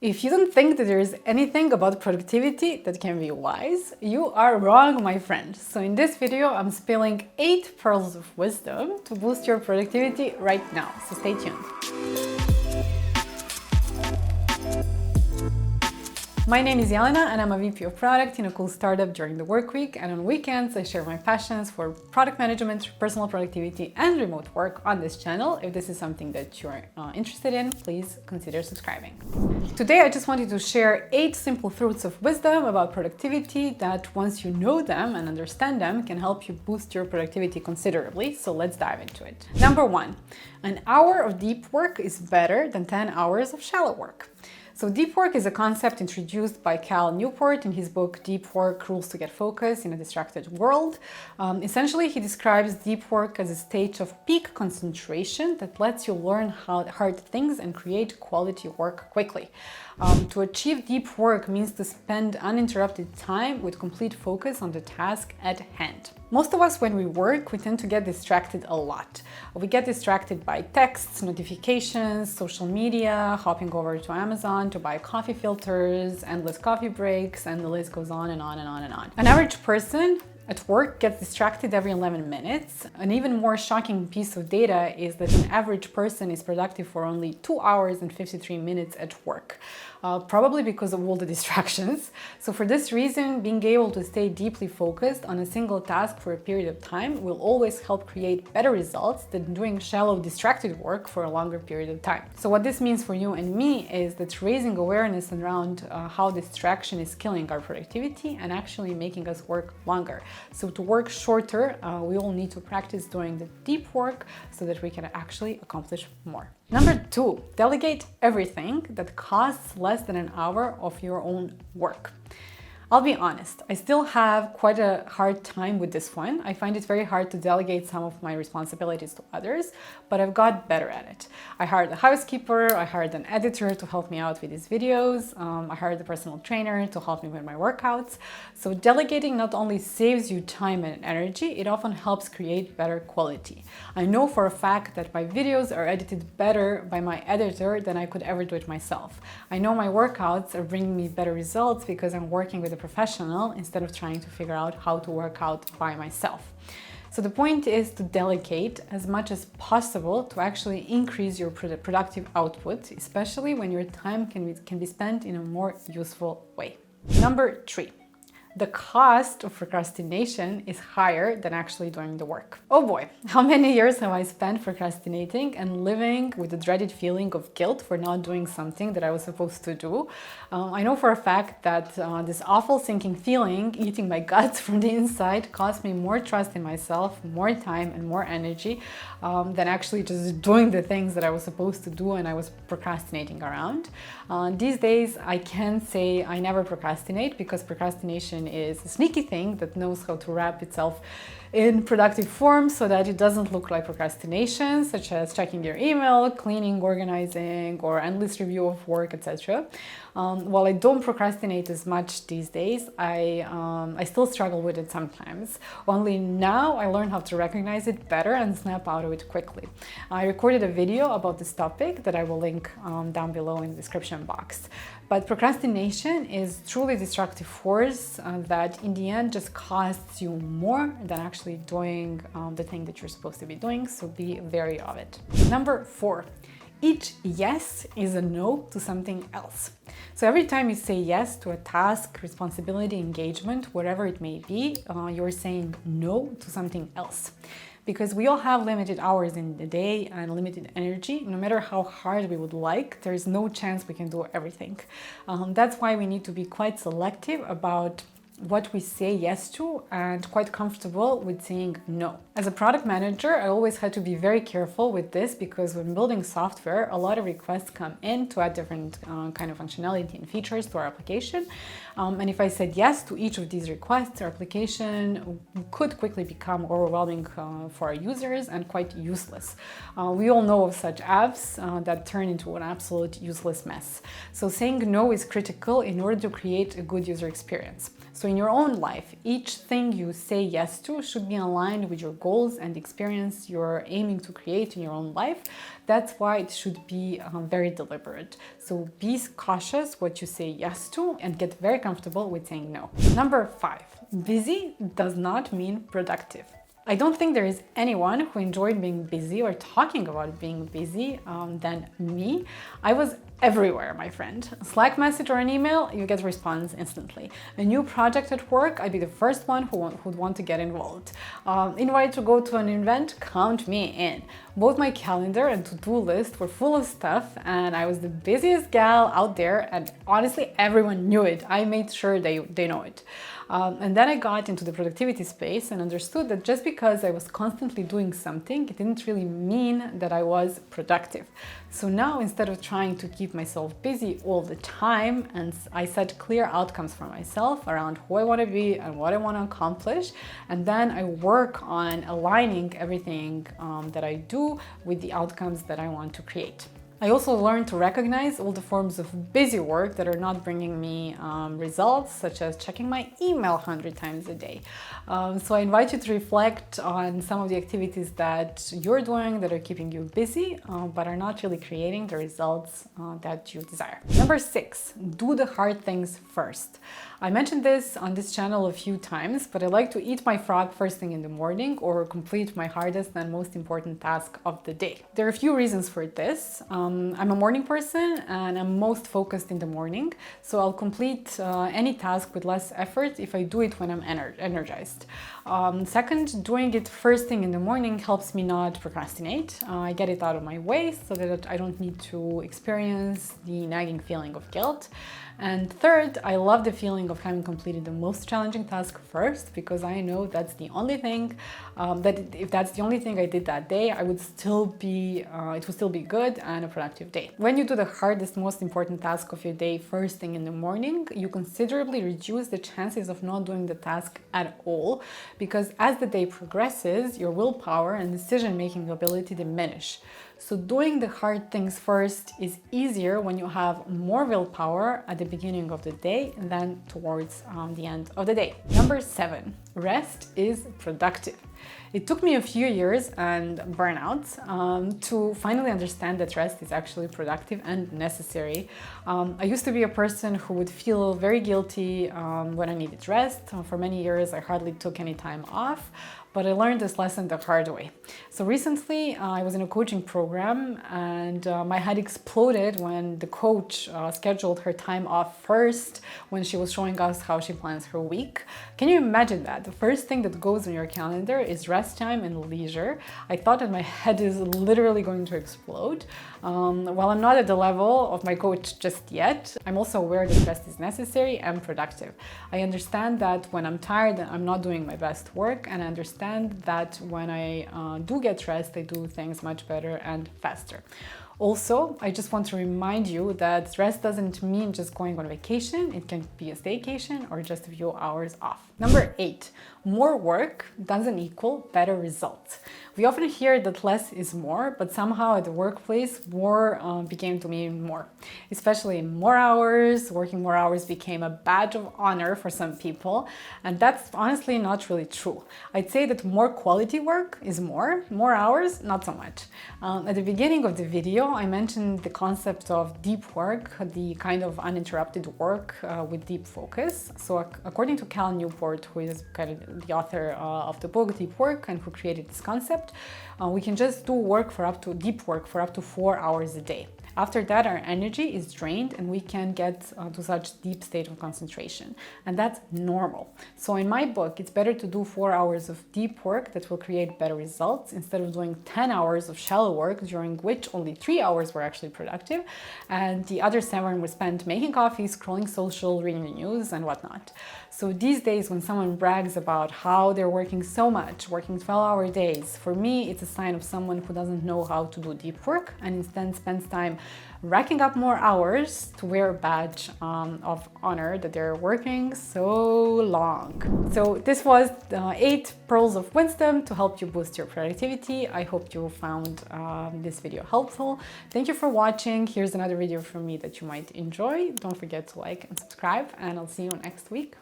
If you don't think that there is anything about productivity that can be wise, you are wrong, my friend. So in this video, I'm spilling 8 pearls of wisdom to boost your productivity right now. So stay tuned. My name is Jelena and I'm a VP of product in a cool startup during the work week, and on weekends I share my passions for product management, personal productivity and remote work on this channel. If this is something that you're interested in, please consider subscribing. Today I just wanted to share 8 simple truths of wisdom about productivity that, once you know them and understand them, can help you boost your productivity considerably. So let's dive into it. Number 1, an hour of deep work is better than 10 hours of shallow work. So deep work is a concept introduced by Cal Newport in his book Deep Work: Rules to Get Focus in a Distracted World. Essentially, he describes deep work as a state of peak concentration that lets you learn hard things and create quality work quickly. To achieve deep work means to spend uninterrupted time with complete focus on the task at hand. Most of us, when we work, we tend to get distracted a lot. We get distracted by texts, notifications, social media, hopping over to Amazon to buy coffee filters, endless coffee breaks, and the list goes on and on and on and on. An average person at work gets distracted every 11 minutes. An even more shocking piece of data is that an average person is productive for only 2 hours and 53 minutes at work, probably because of all the distractions. So for this reason, being able to stay deeply focused on a single task for a period of time will always help create better results than doing shallow, distracted work for a longer period of time. So what this means for you and me is that raising awareness around how distraction is killing our productivity and actually making us work longer. So to work shorter, we all need to practice doing the deep work so that we can actually accomplish more. Number 2, delegate everything that costs less than an hour of your own work. I'll be honest, I still have quite a hard time with this one. I find it very hard to delegate some of my responsibilities to others, but I've got better at it. I hired a housekeeper, I hired an editor to help me out with these videos, I hired a personal trainer to help me with my workouts. So delegating not only saves you time and energy, it often helps create better quality. I know for a fact that my videos are edited better by my editor than I could ever do it myself. I know my workouts are bringing me better results because I'm working with a professional instead of trying to figure out how to work out by myself. So the point is to delegate as much as possible to actually increase your productive output, especially when your time can be spent in a more useful way. Number 3. The cost of procrastination is higher than actually doing the work. Oh boy, how many years have I spent procrastinating and living with the dreaded feeling of guilt for not doing something that I was supposed to do? I know for a fact that this awful sinking feeling, eating my guts from the inside, cost me more trust in myself, more time and more energy than actually just doing the things that I was supposed to do and I was procrastinating around. These days, I can say I never procrastinate because procrastination is a sneaky thing that knows how to wrap itself in productive form so that it doesn't look like procrastination, such as checking your email, cleaning, organizing, or endless review of work, etc. While I don't procrastinate as much these days, I still struggle with it sometimes. Only now I learned how to recognize it better and snap out of it quickly. I recorded a video about this topic that I will link down below in the description box. But procrastination is truly a destructive force that in the end just costs you more than actually doing the thing that you're supposed to be doing, so be wary of it. Number 4. Each yes is a no to something else. So every time you say yes to a task, responsibility, engagement, whatever it may be, you're saying no to something else. Because we all have limited hours in the day and limited energy. No matter how hard we would like, there's no chance we can do everything. That's why we need to be quite selective about what we say yes to and quite comfortable with saying no. As a product manager, I always had to be very careful with this because when building software, a lot of requests come in to add different kind of functionality and features to our application. And if I said yes to each of these requests, our application could quickly become overwhelming for our users and quite useless. We all know of such apps that turn into an absolute useless mess. So saying no is critical in order to create a good user experience. So in your own life, each thing you say yes to should be aligned with your goals and experience you're aiming to create in your own life. That's why it should be very deliberate. So be cautious what you say yes to and get very comfortable with saying no. Number 5, busy does not mean productive. I don't think there is anyone who enjoyed being busy or talking about being busy than me. I was everywhere, my friend. Slack message or an email, you get response instantly. A new project at work, I'd be the first one who'd want to get involved. Invite to go to an event, count me in. Both my calendar and to-do list were full of stuff, and I was the busiest gal out there, and honestly, everyone knew it. I made sure they know it. And then I got into the productivity space and understood that just because I was constantly doing something, it didn't really mean that I was productive. So now, instead of trying to keep myself busy all the time, and I set clear outcomes for myself around who I want to be and what I want to accomplish, and then I work on aligning everything that I do with the outcomes that I want to create. I also learned to recognize all the forms of busy work that are not bringing me results, such as checking my email 100 times a day. So I invite you to reflect on some of the activities that you're doing that are keeping you busy, but are not really creating the results that you desire. Number 6, do the hard things first. I mentioned this on this channel a few times, but I like to eat my frog first thing in the morning or complete my hardest and most important task of the day. There are a few reasons for this. I'm a morning person and I'm most focused in the morning, so I'll complete any task with less effort if I do it when I'm energized. Second, doing it first thing in the morning helps me not procrastinate. I get it out of my way so that I don't need to experience the nagging feeling of guilt. And third, I love the feeling of having completed the most challenging task first, because I know that's the only thing, that if that's the only thing I did that day, it would still be good and a productive day. When you do the hardest, most important task of your day first thing in the morning, you considerably reduce the chances of not doing the task at all, because as the day progresses, your willpower and decision-making ability diminish. So doing the hard things first is easier when you have more willpower at the beginning of the day than towards the end of the day. Number 7, rest is productive. It took me a few years and burnout to finally understand that rest is actually productive and necessary. I used to be a person who would feel very guilty when I needed rest. For many years, I hardly took any time off, but I learned this lesson the hard way. So recently, I was in a coaching program and my head exploded when the coach scheduled her time off first when she was showing us how she plans her week. Can you imagine that? The first thing that goes on your calendar is rest time and leisure. I thought that my head is literally going to explode. While I'm not at the level of my coach just yet, I'm also aware that rest is necessary and productive. I understand that when I'm tired, I'm not doing my best work, and I understand that when I do get rest, I do things much better and faster. Also, I just want to remind you that rest doesn't mean just going on vacation. It can be a staycation or just a few hours off. Number 8, more work doesn't equal better results. We often hear that less is more, but somehow at the workplace, more became to mean more. Especially more hours, working more hours became a badge of honor for some people, and that's honestly not really true. I'd say that more quality work is more hours, not so much. At the beginning of the video, I mentioned the concept of deep work, the kind of uninterrupted work with deep focus. So according to Cal Newport, who is kind of the author of the book Deep Work and who created this concept, we can just do deep work for up to 4 hours a day. After that, our energy is drained and we can get to such deep state of concentration. And that's normal. So in my book, it's better to do 4 hours of deep work that will create better results instead of doing 10 hours of shallow work, during which only 3 hours were actually productive. And the other 7 were spent making coffee, scrolling social, reading the news and whatnot. So these days, when someone brags about how they're working so much, working 12-hour days, for me, it's a sign of someone who doesn't know how to do deep work and instead spends time racking up more hours to wear a badge of honor that they're working so long. So this was 8 pearls of wisdom to help you boost your productivity. I hope you found this video helpful. Thank you for watching. Here's another video from me that you might enjoy. Don't forget to like and subscribe, and I'll see you next week.